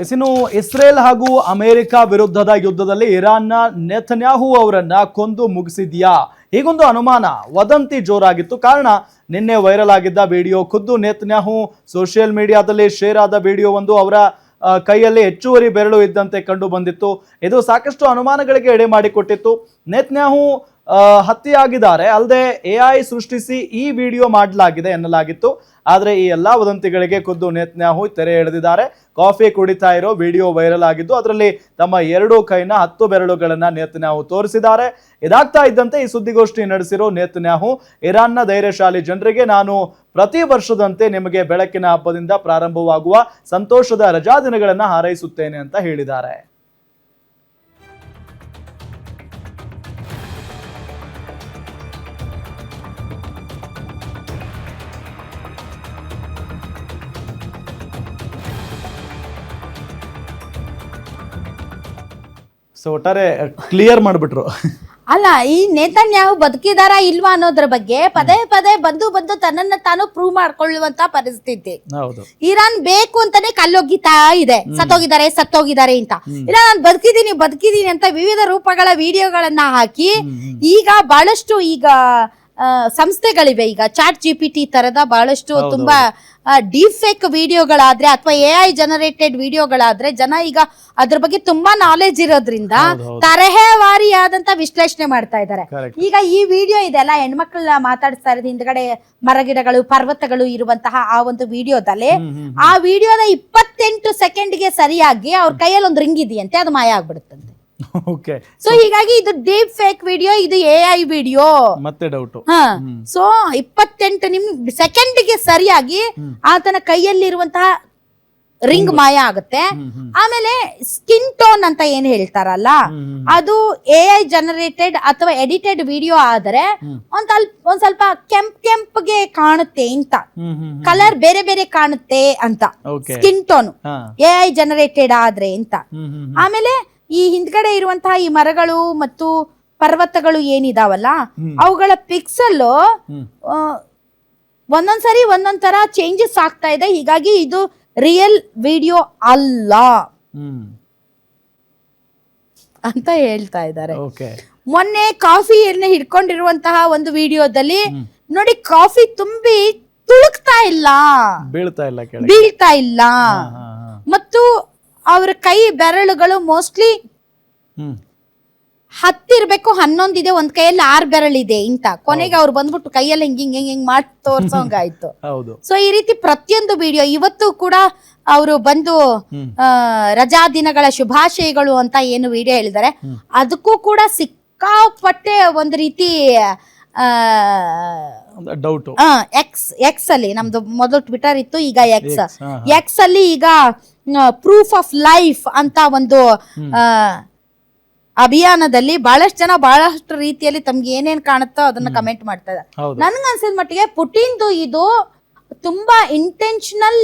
ಇನ್ನು ಇಸ್ರೇಲ್ ಹಾಗೂ ಅಮೆರಿಕ ವಿರುದ್ಧದ ಯುದ್ಧದಲ್ಲಿ ಇರಾನ್ನ ನೆತನ್ಯಾಹು ಅವರನ್ನ ಕೊಂದು ಮುಗಿಸಿದ್ಯಾ ಹೀಗೊಂದು ಅನುಮಾನ ವದಂತಿ ಜೋರಾಗಿತ್ತು. ಕಾರಣ ನಿನ್ನೆ ವೈರಲ್ ಆಗಿದ್ದ ವಿಡಿಯೋ, ಖುದ್ದು ನೆತನ್ಯಾಹು ಸೋಷಿಯಲ್ ಮೀಡಿಯಾದಲ್ಲಿ ಶೇರ್ ಆದ ವಿಡಿಯೋ ಒಂದು ಅವರ ಕೈಯಲ್ಲಿ ಹೆಚ್ಚುವರಿ ಬೆರಳು ಇದ್ದಂತೆ ಕಂಡು ಬಂದಿತ್ತು. ಇದು ಸಾಕಷ್ಟು ಅನುಮಾನಗಳಿಗೆ ಎಡೆ ಮಾಡಿಕೊಟ್ಟಿತ್ತು. ನೆತನ್ಯಾಹು ಹತ್ಯೆಯಾಗಿದ್ದಾರೆ, ಅಲ್ಲದೆ AI ಸೃಷ್ಟಿಸಿ ಈ ವಿಡಿಯೋ ಮಾಡಲಾಗಿದೆ ಎನ್ನಲಾಗಿತ್ತು. ಆದರೆ ಈ ಎಲ್ಲಾ ವದಂತಿಗಳಿಗೆ ಖುದ್ದು ನೆತನ್ಯಾಹು ತೆರೆ ಎಳೆದಿದ್ದಾರೆ. ಕಾಫಿ ಕುಡಿತಾ ಇರೋ ವಿಡಿಯೋ ವೈರಲ್ ಆಗಿದ್ದು ಅದರಲ್ಲಿ ತಮ್ಮ 2 ಕೈನ 10 ಬೆರಳುಗಳನ್ನ ನೆತನ್ಯಾಹು ತೋರಿಸಿದ್ದಾರೆ. ಇದಾಗ್ತಾ ಇದ್ದಂತೆ ಈ ಸುದ್ದಿಗೋಷ್ಠಿ ನಡೆಸಿರೋ ನೆತನ್ಯಾಹು ಇರಾನ್ನ ಧೈರ್ಯಶಾಲಿ ಜನರಿಗೆ ನಾನು ಪ್ರತಿ ವರ್ಷದಂತೆ ನಿಮಗೆ ಬೆಳಕಿನ ಹಬ್ಬದಿಂದ ಪ್ರಾರಂಭವಾಗುವ ಸಂತೋಷದ ರಜಾ ದಿನಗಳನ್ನ ಹಾರೈಸುತ್ತೇನೆ ಅಂತ ಹೇಳಿದ್ದಾರೆ. ಸೊ ಒಟ್ಟಾರೆ ಕ್ಲಿಯರ್ ಮಾಡ್ಬಿಟ್ರು. ಅಲ್ಲ, ಈ ನೇತನ್ಯಾಹು ಬದುಕಿದಾರ ಇಲ್ವಾ ಅನ್ನೋದ್ರ ಬಗ್ಗೆ ಪದೇ ಪದೇ ಬಂದು ತನ್ನನ್ನ ತಾನು ಪ್ರೂವ್ ಮಾಡ್ಕೊಳ್ಳುವಂತ ಪರಿಸ್ಥಿತಿ. ಇರಾನ್ ಬೇಕು ಅಂತಾನೆ ಕಲ್ಲೊಗಿತಾ ಇದೆ, ಸತ್ತೋಗಿದ್ದಾರೆ ಅಂತ. ಇಲ್ಲ, ನಾನು ಬದುಕಿದೀನಿ ಅಂತ ವಿವಿಧ ರೂಪಗಳ ವಿಡಿಯೋಗಳನ್ನ ಹಾಕಿ ಈಗ ಬಹಳಷ್ಟು ಸಂಸ್ಥೆಗಳಿವೆ. ಈಗ ಚಾಟ್ GPT ತರದ ಬಹಳಷ್ಟು ತುಂಬಾ ಡೀಪ್ ಫೇಕ್ ವಿಡಿಯೋಗಳಾದ್ರೆ ಅಥವಾ AI ಜನರೇಟೆಡ್ ವಿಡಿಯೋಗಳಾದ್ರೆ ಜನ ಈಗ ಅದ್ರ ಬಗ್ಗೆ ತುಂಬಾ ನಾಲೆಜ್ ಇರೋದ್ರಿಂದ ತರಹೇವಾರಿಯಾದಂತ ವಿಶ್ಲೇಷಣೆ ಮಾಡ್ತಾ ಇದ್ದಾರೆ. ಈಗ ಈ ವಿಡಿಯೋ ಇದೆಲ್ಲ ಹೆಣ್ಮಕ್ಳನ್ನ ಮಾತಾಡಿಸ್ತಾ ಇರೋದು, ಹಿಂದ್ಗಡೆ ಮರಗಿಡಗಳು ಪರ್ವತಗಳು ಇರುವಂತಹ ಆ ಒಂದು ವಿಡಿಯೋದಲ್ಲಿ ಆ ವಿಡಿಯೋದ 28 ಸೆಕೆಂಡ್ಗೆ ಸರಿಯಾಗಿ ಅವ್ರ ಕೈಯಲ್ಲಿ ಒಂದು ರಿಂಗ್ ಇದೆಯಂತೆ, ಅದು ಮಾಯ ಆಗ್ಬಿಡುತ್ತಂತೆ. ಸೊ ಹೀಗಾಗಿ ಇದು ಡೀಪ್ ಫೇಕ್ ವಿಡಿಯೋ, ಇದು AI ವಿಡಿಯೋ. ಮತ್ತೆ ಡೌಟ್. ಸೊ 28 ಸೆಕೆಂಡ್ಗೆ ಸರಿಯಾಗಿ ಆತನ ಕೈಯಲ್ಲಿರುವಂತಹ ರಿಂಗ್ ಮಾಯ ಆಗುತ್ತೆ. ಆಮೇಲೆ ಸ್ಕಿನ್ ಟೋನ್ ಅಂತ ಏನ್ ಹೇಳ್ತಾರಲ್ಲ, ಅದು AI ಜನರೇಟೆಡ್ ಅಥವಾ ಎಡಿಟೆಡ್ ವಿಡಿಯೋ ಆದ್ರೆ ಒಂದ್ ಸ್ವಲ್ಪ ಕೆಂಪ್ಗೆ ಕಾಣುತ್ತೆ ಅಂತ, ಕಲರ್ ಬೇರೆ ಬೇರೆ ಕಾಣುತ್ತೆ ಅಂತ ಸ್ಕಿನ್ ಟೋನ್ AI ಜನರೇಟೆಡ್ ಆದ್ರೆ ಅಂತ. ಆಮೇಲೆ ಈ ಹಿಂದ್ಗಡೆ ಇರುವಂತಹ ಈ ಮರಗಳು ಮತ್ತು ಪರ್ವತಗಳು ಏನಿದಾವಲ್ಲ ಅವುಗಳ ಪಿಕ್ಸಲ್ ಒಂದೊಂದ್ಸರಿ ಒಂದೊಂದ್ ತರ ಚೇಂಜಸ್ ಆಗ್ತಾ ಇದೆ. ಹೀಗಾಗಿ ಇದು ರಿಯಲ್ ವಿಡಿಯೋ ಅಲ್ಲ ಅಂತ ಹೇಳ್ತಾ ಇದ್ದಾರೆ. ಮೊನ್ನೆ ಕಾಫಿಯನ್ನು ಹಿಡ್ಕೊಂಡಿರುವಂತಹ ಒಂದು ವಿಡಿಯೋದಲ್ಲಿ ನೋಡಿ, ಕಾಫಿ ತುಂಬಿ ತುಳುಕ್ತಾ ಇಲ್ಲ, ಬೀಳ್ತಾ ಇಲ್ಲ. ಮತ್ತು ಅವ್ರ ಕೈ ಬೆರಳುಗಳು ಮೋಸ್ಟ್ಲಿ 10 ಇರ್ಬೇಕು, 11 ಇದೆ, ಒಂದ್ ಕೈಯಲ್ಲಿ 6 ಬೆರಳಿದೆ ಇಂತ. ಕೊನೆಗೆ ಅವ್ರು ಬಂದ್ಬಿಟ್ಟು ಕೈಯಲ್ಲಿ ಹಿಂಗ್ ಮಾಡಿ ತೋರ್ಸೋಂಗಾಯ್ತು. ಸೊ ಈ ರೀತಿ ಪ್ರತಿಯೊಂದು ವಿಡಿಯೋ ಇವತ್ತು ಕೂಡ ಅವರು ಬಂದು ರಜಾ ದಿನಗಳ ಶುಭಾಶಯಗಳು ಅಂತ ಏನು ವಿಡಿಯೋ ಹೇಳಿದ್ದಾರೆ, ಅದಕ್ಕೂ ಕೂಡ ಸಿಕ್ಕಾಪಟ್ಟೆ ಒಂದು ರೀತಿ ಡೌಟ್. ಎಕ್ಸ್ ಅಲ್ಲಿ, ನಮ್ದು ಮೊದಲು ಟ್ವಿಟರ್ ಇತ್ತು, ಈಗ ಎಕ್ಸ್ ಅಲ್ಲಿ ಈಗ ಪ್ರೂಫ್ ಆಫ್ ಲೈಫ್ ಅಂತ ಒಂದು ಅಭಿಯಾನದಲ್ಲಿ ಬಹಳಷ್ಟು ಜನ ಬಹಳಷ್ಟು ರೀತಿಯಲ್ಲಿ ತಮ್ಗೆ ಏನೇನ್ ಕಾಣುತ್ತೋ ಅದನ್ನ ಕಮೆಂಟ್ ಮಾಡ್ತಾ ಇದ್ದಾರೆ. ನನ್ಗನ್ಸಿದ ಮಟ್ಟಿಗೆ ಪುಟಿನ್ದು ಇದು ತುಂಬಾ ಇಂಟೆನ್ಷನಲ್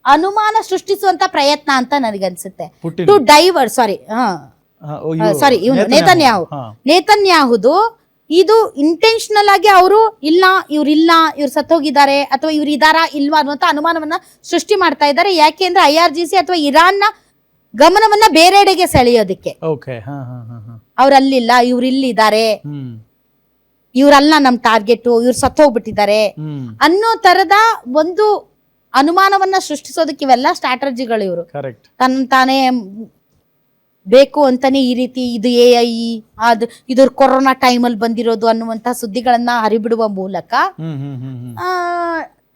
ಅನುಮಾನ ಸೃಷ್ಟಿಸುವಂತ ಪ್ರಯತ್ನ ಅಂತ ನನಗನ್ಸುತ್ತೆ. ಟು ಡೈವರ್ಟ್ ಸಾರಿ ನೇತನ್ಯಾಹುದು ಇದು ಇಂಟೆನ್ಷನಲ್ ಆಗಿ ಅವರು ಇವ್ರು ಸತ್ತೋಗಿದ್ದಾರೆ ಅಥವಾ ಇವ್ರು ಇದಾರಾ ಇಲ್ವಾ ಅನ್ನುವಂತ ಅನುಮಾನವನ್ನ ಸೃಷ್ಟಿ ಮಾಡ್ತಾ ಇದ್ದಾರೆ. ಯಾಕೆ ಅಂದ್ರೆ IRGC ಅಥವಾ ಇರಾನ್ನ ಗಮನವನ್ನ ಬೇರೆಡೆಗೆ ಸೆಳೆಯೋದಕ್ಕೆ. ಅವ್ರಲ್ಲಿಲ್ಲ, ಇವ್ರು ಇಲ್ಲಿದ್ದಾರೆ, ಇವ್ರಲ್ಲ ನಮ್ ಟಾರ್ಗೆಟ್, ಇವ್ರು ಸತ್ತೋಗ್ಬಿಟ್ಟಿದ್ದಾರೆ ಅನ್ನೋ ತರದ ಒಂದು ಅನುಮಾನವನ್ನ ಸೃಷ್ಟಿಸೋದಕ್ಕೆ ಇವೆಲ್ಲ ಸ್ಟ್ರಾಟಜಿಗಳು. ಇವರು ತಾನೇ ಬೇಕು ಅಂತಾನೆ ಈ ರೀತಿ ಇದು AI ಇದು ಕೊರೋನಾ ಟೈಮಲ್ಲಿ ಬಂದಿರೋದು ಅನ್ನುವಂತ ಸುದ್ದಿಗಳನ್ನ ಹರಿಬಿಡುವ ಮೂಲಕ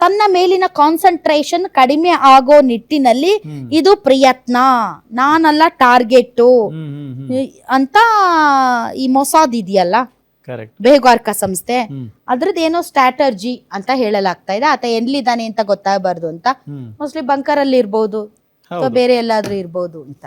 ತನ್ನ ಮೇಲಿನ ಕಾನ್ಸಂಟ್ರೇಷನ್ ಕಡಿಮೆ ಆಗೋ ನಿಟ್ಟಿನಲ್ಲಿ ಇದು ಪ್ರಯತ್ನ, ನಾನಲ್ಲ ಟಾರ್ಗೆಟ್ ಅಂತ ಈ ಮೊಸಾದ್ ಇದೆಯಲ್ಲ, ಬೇಹುಗಾರಿಕಾ ಸಂಸ್ಥೆ, ಅದ್ರದ್ದು ಏನೋ ಸ್ಟ್ರಾಟರ್ಜಿ ಅಂತ ಹೇಳಲಾಗ್ತಾ ಇದೆ. ಆತ ಎಲ್ಲಿದ್ದಾನೆ ಅಂತ ಗೊತ್ತಾಗಬಾರ್ದು ಅಂತ. ಮೋಸ್ಟ್ಲಿ ಬಂಕರ್ ಅಲ್ಲಿ ಇರ್ಬೋದು ಅಥವಾ ಬೇರೆ ಎಲ್ಲಾದ್ರೂ ಇರ್ಬೋದು ಅಂತ.